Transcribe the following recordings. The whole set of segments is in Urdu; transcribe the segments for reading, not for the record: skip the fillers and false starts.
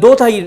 2/3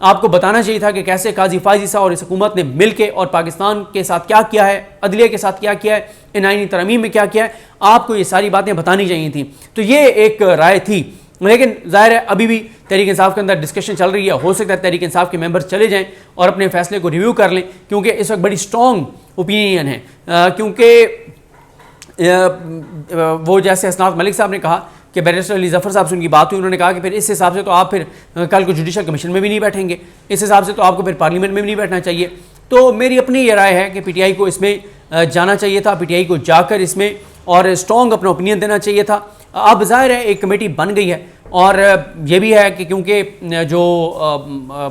آپ کو بتانا چاہیے تھا کہ کیسے قاضی فائز عیسیٰ اور اس حکومت نے مل کے اور پاکستان کے ساتھ کیا کیا ہے، عدلیہ کے ساتھ کیا کیا ہے، ان آئینی ترامیم میں کیا کیا ہے، آپ کو یہ ساری باتیں بتانی چاہیے تھیں. تو یہ ایک رائے تھی. لیکن ظاہر ہے ابھی بھی تحریک انصاف کے اندر ڈسکشن چل رہی ہے. ہو سکتا ہے تحریک انصاف کے ممبرز چلے جائیں اور اپنے فیصلے کو ریویو کر لیں، کیونکہ اس وقت بڑی سٹرونگ اوپینین ہے. کیونکہ وہ جیسے حسنات ملک صاحب نے کہا کہ بیرسٹر علی ظفر صاحب سے ان کی بات ہوئی، انہوں نے کہا کہ پھر اس حساب سے تو آپ پھر کل کو جوڈیشل کمیشن میں بھی نہیں بیٹھیں گے، اس حساب سے تو آپ کو پھر پارلیمنٹ میں بھی نہیں بیٹھنا چاہیے. تو میری اپنی یہ رائے ہے کہ پی ٹی آئی کو اس میں جانا چاہیے تھا، پی ٹی آئی کو جا کر اس میں اور اسٹرانگ اپنا اوپینین دینا چاہیے تھا. اب ظاہر ہے ایک کمیٹی بن گئی ہے، اور یہ بھی ہے کہ کیونکہ جو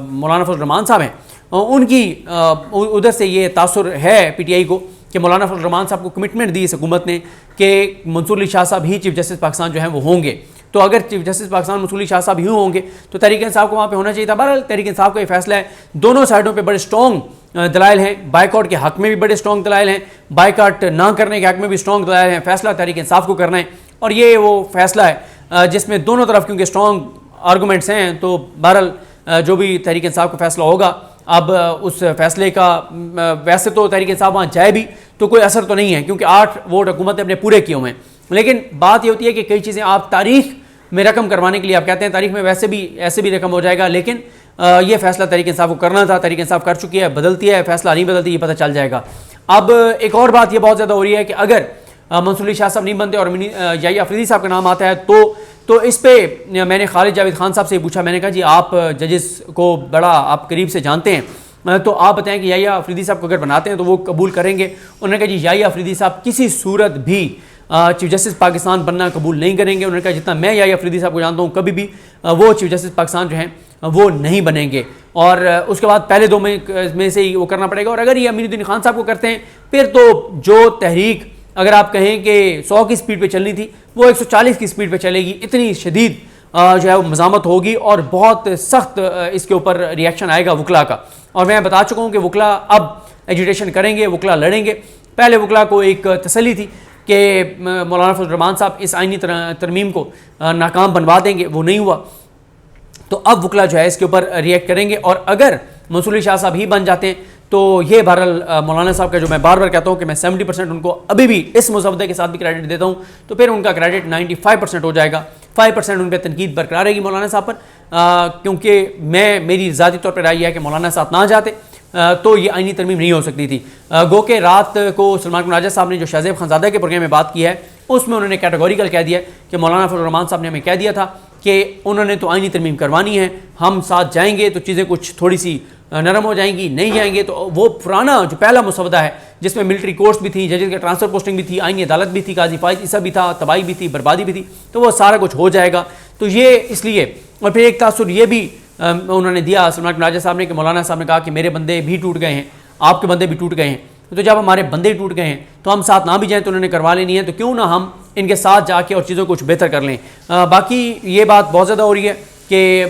مولانا فضل الرحمان صاحب ہیں ان کی ادھر سے یہ تاثر ہے پی ٹی آئی کو کہ مولانا فضل الرحمان صاحب کو کمٹمنٹ دی اس حکومت نے کہ منصور علی شاہ صاحب ہی چیف جسٹس پاکستان جو ہیں وہ ہوں گے. تو اگر چیف جسٹس پاکستان منصور علی شاہ صاحب ہی ہوں گے تو تحریک انصاف کو وہاں پہ ہونا چاہیے تھا. بہرحال تحریک انصاف کا یہ فیصلہ ہے. دونوں سائڈوں پہ بڑے اسٹرانگ دلائل ہیں، بائیکاٹ کے حق میں بھی بڑے اسٹرانگ دلائل ہیں، بائیکاٹ نہ کرنے کے حق میں بھی اسٹرانگ دلائل ہیں. فیصلہ تحریک انصاف کو کرنا ہے، اور یہ وہ فیصلہ ہے جس میں دونوں طرف کیونکہ اسٹرانگ آرگومنٹس ہیں. تو بہرحال جو بھی تحریک انصاف کا فیصلہ ہوگا، اب اس فیصلے کا ویسے تو تحریک انصاف وہاں جائے بھی تو کوئی اثر تو نہیں ہے، کیونکہ 8 ووٹ حکومت نے اپنے پورے کیے ہوئے ہیں. لیکن بات یہ ہوتی ہے کہ کئی چیزیں آپ تاریخ میں رقم کروانے کے لیے آپ کہتے ہیں تاریخ میں ویسے بھی ایسے بھی رقم ہو جائے گا، لیکن یہ فیصلہ تحریک انصاف کو کرنا تھا. تحریک انصاف کر چکی ہے، بدلتی ہے فیصلہ نہیں بدلتی، یہ پتہ چل جائے گا. اب ایک اور بات یہ بہت زیادہ ہو رہی ہے کہ اگر منصور علی شاہ صاحب نہیں بنتے اور یحییٰ آفریدی صاحب کا نام آتا ہے تو اس پہ میں نے خالد جاوید خان صاحب سے پوچھا. میں نے کہا جی آپ ججز کو بڑا آپ قریب سے جانتے ہیں، تو آپ بتائیں کہ یحییٰ آفریدی صاحب کو اگر بناتے ہیں تو وہ قبول کریں گے؟ انہوں نے کہا جی یحییٰ آفریدی صاحب کسی صورت بھی چیف جسٹس پاکستان بننا قبول نہیں کریں گے. انہوں نے کہا جتنا میں یحییٰ آفریدی صاحب کو جانتا ہوں کبھی بھی وہ چیف جسٹس پاکستان جو ہیں وہ نہیں بنیں گے، اور اس کے بعد پہلے 2 میں سے ہی وہ کرنا پڑے گا. اور اگر یہ امین الدین خان صاحب کو کرتے ہیں پھر تو جو تحریک اگر آپ کہیں کہ 100 کی سپیڈ پہ چلنی تھی وہ 140 کی سپیڈ پہ چلے گی. اتنی شدید جو ہے وہ مزاحمت ہوگی اور بہت سخت اس کے اوپر ریئیکشن آئے گا وکلا کا. اور میں بتا چکا ہوں کہ وکلا اب ایجوٹیشن کریں گے، وکلا لڑیں گے. پہلے وکلا کو ایک تسلی تھی کہ مولانا فضل الرحمان صاحب اس آئینی ترمیم کو ناکام بنوا دیں گے، وہ نہیں ہوا. تو اب وکلا جو ہے اس کے اوپر ریئیکٹ کریں گے. اور اگر منصور علی شاہ صاحب ہی بن جاتے ہیں تو یہ بہرحال مولانا صاحب کا جو میں بار بار کہتا ہوں کہ میں 70% ان کو ابھی بھی اس مسودے کے ساتھ بھی کریڈٹ دیتا ہوں، تو پھر ان کا کریڈٹ 95% ہو جائے گا. 5% ان پہ تنقید برقرار رہے گی مولانا صاحب پر، کیونکہ میری ذاتی طور پر رائے یہ ہے کہ مولانا صاحب نہ جاتے تو یہ آئینی ترمیم نہیں ہو سکتی تھی. گو کہ رات کو سلمان مناجہ صاحب نے جو شاہ زیب خانزادہ کے پروگرام میں بات کی ہے اس میں انہوں نے کیٹیگوریکل کہہ دیا کہ مولانا فضل الرحمان صاحب نے ہمیں کہہ دیا تھا کہ انہوں نے تو آئینی ترمیم کروانی ہے، ہم ساتھ جائیں گے تو چیزیں کچھ تھوڑی سی نرم ہو جائیں گی، نہیں جائیں گے تو وہ پرانا جو پہلا مسودہ ہے جس میں ملٹری کورٹس بھی تھیں، ججز کے ٹرانسفر پوسٹنگ بھی تھی، آئینی عدالت بھی تھی، قاضی فائز عیسیٰ بھی تھا، تباہی بھی تھی، بربادی بھی تھی، تو وہ سارا کچھ ہو جائے گا. تو یہ اس لیے. اور پھر ایک تاثر یہ بھی انہوں نے دیا سلمان مناجہ صاحب نے کہ مولانا صاحب نے کہا کہ میرے بندے بھی ٹوٹ گئے ہیں، آپ کے بندے بھی ٹوٹ گئے ہیں، تو جب ہمارے بندے ٹوٹ گئے ہیں تو ہم ساتھ نہ بھی جائیں تو انہوں نے کروا لینی ہے، تو کیوں نہ ہم ان کے ساتھ جا کے اور چیزوں کو کچھ بہتر کر لیں. باقی یہ بات بہت زیادہ ہو رہی ہے کہ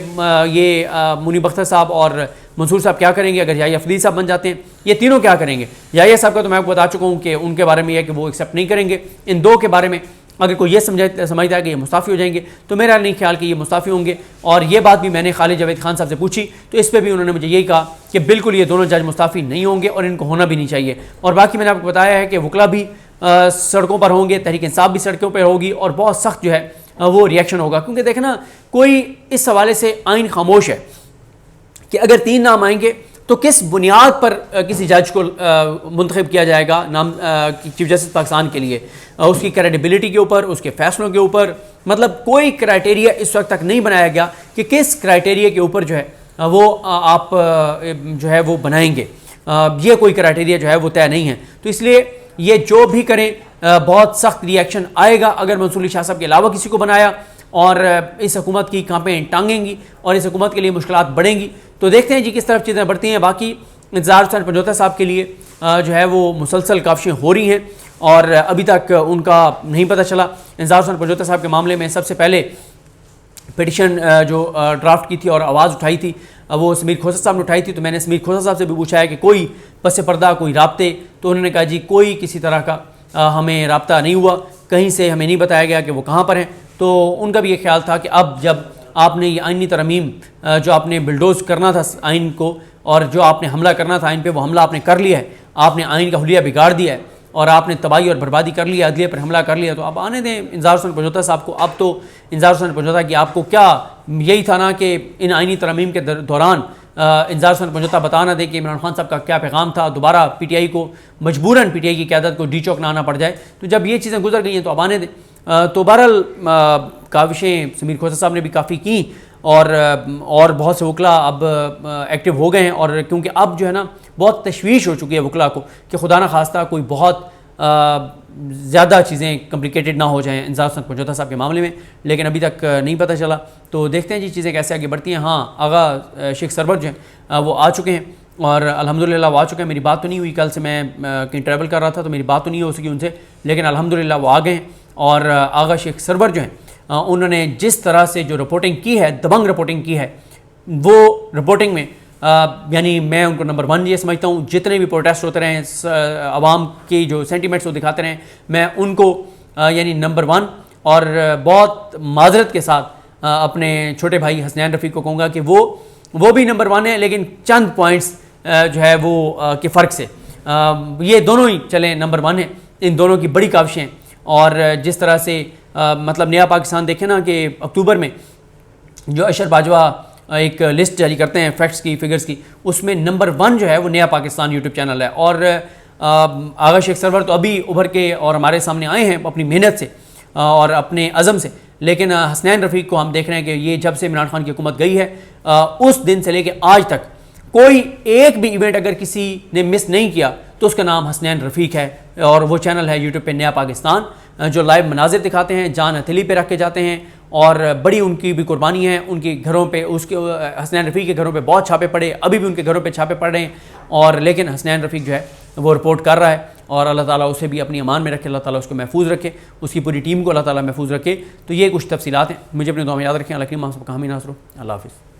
یہ منیب اختر صاحب اور منصور صاحب کیا کریں گے اگر یحییٰ آفریدی صاحب بن جاتے ہیں، یہ تینوں کیا کریں گے. یحییٰ صاحب کا تو میں آپ کو بتا چکا ہوں کہ ان کے بارے میں یہ ہے کہ وہ ایکسیپٹ نہیں کریں گے. ان 2 کے بارے میں اگر کوئی یہ سمجھتا ہے کہ یہ مستعفی ہو جائیں گے تو میرا نہیں خیال کہ یہ مستعفی ہوں گے. اور یہ بات بھی میں نے خالد جاوید خان صاحب سے پوچھی تو اس پہ بھی انہوں نے مجھے یہی کہا کہ بالکل یہ دونوں جج مستعفی نہیں ہوں گے اور ان کو ہونا بھی نہیں چاہیے. اور باقی میں نے آپ کو بتایا ہے کہ وکلا بھی سڑکوں پر ہوں گے، تحریک انصاف بھی سڑکوں پر ہوگی اور بہت سخت جو ہے وہ ریئیکشن ہوگا. کیونکہ دیکھیں نا، کوئی اس حوالے سے آئین خاموش ہے کہ اگر 3 نام آئیں گے تو کس بنیاد پر کسی جج کو منتخب کیا جائے گا نام چیف جسٹس پاکستان کے لیے، اس کی کریڈیبلٹی کے اوپر، اس کے فیصلوں کے اوپر. مطلب کوئی کرائٹیریا اس وقت تک نہیں بنایا گیا کہ کس کرائٹیریا کے اوپر جو ہے وہ آپ جو ہے وہ بنائیں گے. یہ کوئی کرائٹیریا جو ہے وہ طے نہیں ہے. تو اس لیے یہ جو بھی کریں بہت سخت ریئیکشن آئے گا اگر منصور علی شاہ صاحب کے علاوہ کسی کو بنایا، اور اس حکومت کی کانپیں ٹانگیں گی اور اس حکومت کے لیے مشکلات بڑھیں گی. تو دیکھتے ہیں جی کس طرف چیزیں بڑھتی ہیں. باقی انتظار حسین پنجوتا صاحب کے لیے جو ہے وہ مسلسل کاوشیں ہو رہی ہیں اور ابھی تک ان کا نہیں پتہ چلا. انتظار حسین پنجوتا صاحب کے معاملے میں سب سے پہلے پٹیشن جو ڈرافٹ کی تھی اور آواز اٹھائی تھی وہ سمیر کھوسہ صاحب نے اٹھائی تھی. تو میں نے سمیر کھوسہ صاحب سے بھی پوچھا ہے کہ کوئی پس پردہ کوئی رابطے، تو انہوں نے کہا جی کوئی کسی طرح کا ہمیں رابطہ نہیں ہوا، کہیں سے ہمیں نہیں بتایا گیا کہ وہ کہاں پر ہیں. تو ان کا بھی یہ خیال تھا کہ اب جب آپ نے یہ آئینی ترمیم جو آپ نے بلڈوز کرنا تھا آئین کو، اور جو آپ نے حملہ کرنا تھا آئین پہ، وہ حملہ آپ نے کر لیا ہے، آپ نے آئین کا حلیہ بگاڑ دیا ہے اور آپ نے تباہی اور بربادی کر لیا، عدلیہ پر حملہ کر لیا. تو اب آنے دیں انظار حسین پنجوتا صاحب کو. اب تو انظار حسین پنجوتا کہ آپ کو کیا یہی تھا نا کہ ان آئینی ترامیم کے دوران انظار حسین پنجوتا بتا نہ دے کہ عمران خان صاحب کا کیا پیغام تھا، دوبارہ پی ٹی آئی کو مجبوراً پی ٹی آئی کی قیادت کو ڈی چوک نہ آنا پڑ جائے. تو جب یہ چیزیں گزر گئی ہیں تو اب آنے دیں. تو بہرحال کاوشیں سمیر کھوسہ صاحب نے بھی کافی کی اور بہت سے وکلا اب ایکٹیو ہو گئے ہیں، اور کیونکہ اب جو ہے نا بہت تشویش ہو چکی ہے وکلا کو کہ خدا نہ خواستہ کوئی بہت زیادہ چیزیں کمپلیکیٹڈ نہ ہو جائیں انظار حسین پنجوتا صاحب کے معاملے میں، لیکن ابھی تک نہیں پتہ چلا. تو دیکھتے ہیں جی چیزیں کیسے آگے بڑھتی ہیں. ہاں آغا شیخ سرور جو ہیں وہ آ چکے ہیں اور الحمدللہ وہ آ چکے ہیں. میری بات تو نہیں ہوئی، کل سے میں کہیں ٹریول کر رہا تھا تو میری بات تو نہیں ہو سکی ان سے، لیکن الحمدللہ وہ آ گئے ہیں. اور آغا شیخ سرور جو ہیں انہوں نے جس طرح سے جو رپورٹنگ کی ہے، دبنگ رپورٹنگ کی ہے، وہ رپورٹنگ میں یعنی میں ان کو نمبر 1 یہ سمجھتا ہوں. جتنے بھی پروٹیسٹ ہوتے رہے ہیں، عوام کی جو سینٹیمنٹس وہ دکھاتے رہے ہیں، میں ان کو یعنی نمبر 1 اور بہت معذرت کے ساتھ اپنے چھوٹے بھائی حسنین رفیق کو کہوں گا کہ وہ بھی نمبر 1 ہے، لیکن چند پوائنٹس جو ہے وہ کے فرق سے یہ دونوں ہی چلیں نمبر 1 ہیں. ان دونوں کی بڑی کاوشیں، اور جس طرح سے مطلب نیا پاکستان دیکھیں نا کہ اکتوبر میں جو اشر باجوہ ایک لسٹ جاری کرتے ہیں فیکٹس کی، فگرز کی، اس میں نمبر 1 جو ہے وہ نیا پاکستان یوٹیوب چینل ہے. اور آغا شیخ سرور تو ابھی ابھر کے اور ہمارے سامنے آئے ہیں اپنی محنت سے اور اپنے عزم سے، لیکن حسنین رفیق کو ہم دیکھ رہے ہیں کہ یہ جب سے عمران خان کی حکومت گئی ہے اس دن سے لے کے آج تک کوئی ایک بھی ایونٹ اگر کسی نے مس نہیں کیا تو اس کا نام حسنین رفیق ہے. اور وہ چینل ہے یوٹیوب پہ نیا پاکستان، جو لائیو مناظر دکھاتے ہیں، جان ہتھیلی پہ رکھ کے جاتے ہیں، اور بڑی ان کی بھی قربانی ہے. ان کے گھروں پہ اس کے حسنین رفیق کے گھروں پہ بہت چھاپے پڑے، ابھی بھی ان کے گھروں پہ چھاپے پڑ رہے ہیں، اور لیکن حسنین رفیق جو ہے وہ رپورٹ کر رہا ہے. اور اللہ تعالیٰ اسے بھی اپنی امان میں رکھے، اللہ تعالیٰ اس کو محفوظ رکھے، اس کی پوری ٹیم کو اللہ تعالیٰ محفوظ رکھے. تو یہ کچھ تفصیلات ہیں. مجھے اپنے دعا میں یاد رکھیں. اللہ کریم آپ سب کا حامی ناصر ہو. اللہ حافظ.